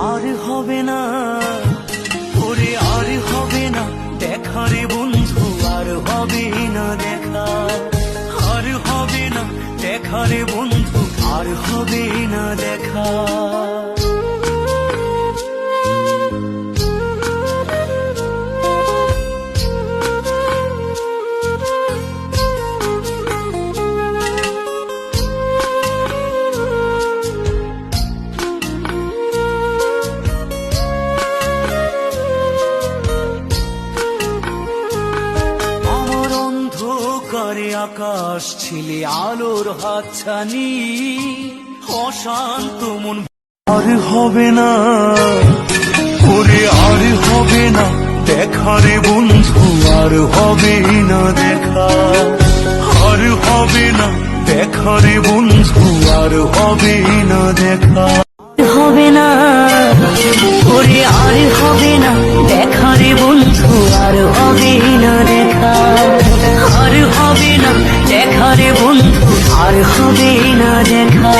আর হবে না ওরে, আর হবে না দেখা রে বন্ধু, আর হবে না দেখা, আর হবে না দেখা রে বন্ধু, আর হবে না দেখা। করে আকাশ ছিলে আলোর হাতছানি, অশান্ত মন আর হবে না ওরে, আর হবে না দেখা রে বন্ধু, আর হবে না দেখা, আর হবে না দেখা রে বন্ধু, আর হবে না দেখা, হবে না ওরে, আর হবে না দেখা রে বন্ধু, আর হবে না দেখা, আর হবে না দেখা রে বন্ধু, আর হবে না দেখা।